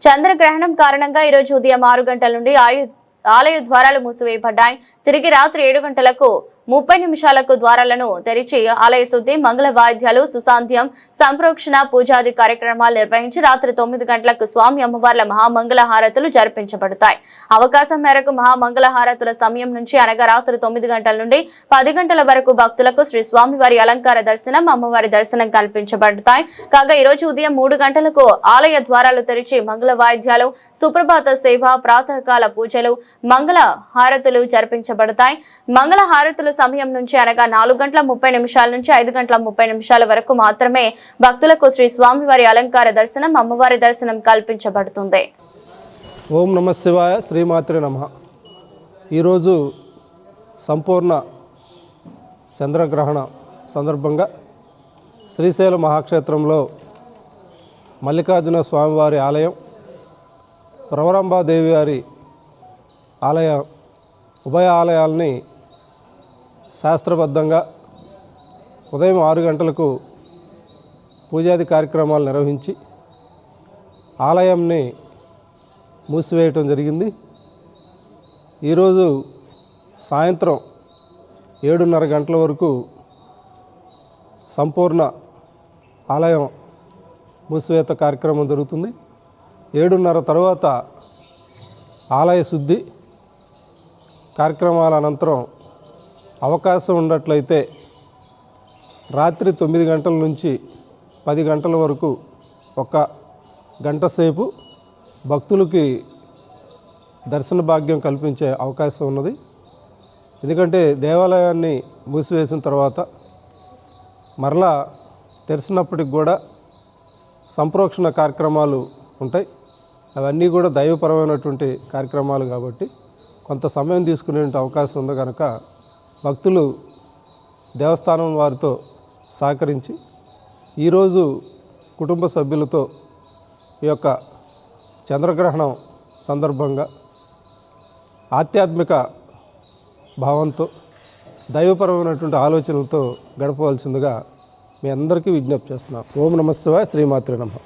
చంద్రగ్రహణం కారణంగా ఈ రోజు ఉదయం 6 గంటల నుండి ఆలయ ద్వారాలు మూసివేయబడ్డాయి. తిరిగి రాత్రి 7 గంటలకు 30 నిమిషాలకు ద్వారాలను తెరిచి ఆలయ శుద్ధి, మంగళ వాయిద్యాలు, సుసాంధ్యం, సంప్రోక్షణ, పూజాది కార్యక్రమాలు నిర్వహించి రాత్రి 9 గంటలకు స్వామి అమ్మవార్ల మహామంగళ హారతులు జరిపించబడతాయి. అవకాశం మేరకు మహామంగళ హారతుల సమయం నుంచి అనగా రాత్రి 9 గంటల నుండి 10 గంటల వరకు భక్తులకు శ్రీ స్వామివారి అలంకార దర్శనం, అమ్మవారి దర్శనం కల్పించబడతాయి. కాగా ఈ రోజు ఉదయం 3 గంటలకు ఆలయ ద్వారాలు తెరిచి మంగళ వాయిద్యాలు, సుప్రభాత సేవ, ప్రాతకాల పూజలు, మంగళ హారతులు జరిపించబడతాయి. మంగళ హారతుల సమయం నుంచి అనగా 4 గంటల 30 నిమిషాల నుంచి 5 గంటల 30 నిమిషాల వరకు మాత్రమే భక్తులకు శ్రీ స్వామివారి అలంకార దర్శనం, అమ్మవారి దర్శనం కల్పించబడుతుంది. ఓం నమః శివాయ, శ్రీమాత్రే నమః. ఈరోజు సంపూర్ణ చంద్రగ్రహణ సందర్భంగా శ్రీశైల మహాక్షేత్రంలో మల్లికార్జున స్వామివారి ఆలయం, ప్రవరంబాదేవి వారి ఆలయ ఉభయ ఆలయాల్ని శాస్త్రబద్ధంగా ఉదయం 6 గంటలకు పూజాది కార్యక్రమాలు నిర్వహించి ఆలయంని మూసివేయటం జరిగింది. ఈరోజు సాయంత్రం 7:30 గంటల వరకు సంపూర్ణ ఆలయం మూసివేత కార్యక్రమం జరుగుతుంది. 7:30 తర్వాత ఆలయ శుద్ధి కార్యక్రమాల అనంతరం అవకాశం ఉన్నట్లయితే రాత్రి 9 గంటల నుంచి 10 గంటల వరకు 1 గంట సేపు భక్తులకి దర్శన భాగ్యం కల్పించే అవకాశం ఉన్నది. ఎందుకంటే దేవాలయాన్ని మూసివేసిన తర్వాత మరలా తెరిచినప్పటికి కూడా సంప్రోక్షణ కార్యక్రమాలు ఉంటాయి. అవన్నీ కూడా దైవపరమైనటువంటి కార్యక్రమాలు కాబట్టి కొంత సమయం తీసుకునే అవకాశం ఉంది. కనుక భక్తులు దేవస్థానం వారితో సహకరించి ఈరోజు కుటుంబ సభ్యులతో ఈ యొక్క చంద్రగ్రహణం సందర్భంగా ఆధ్యాత్మిక భావంతో దైవపరమైనటువంటి ఆలోచనలతో గడపవలసిందిగా మీ అందరికీ విజ్ఞప్తి చేస్తున్నాను. ఓం నమః శివాయ, శ్రీమాత్రే నమః.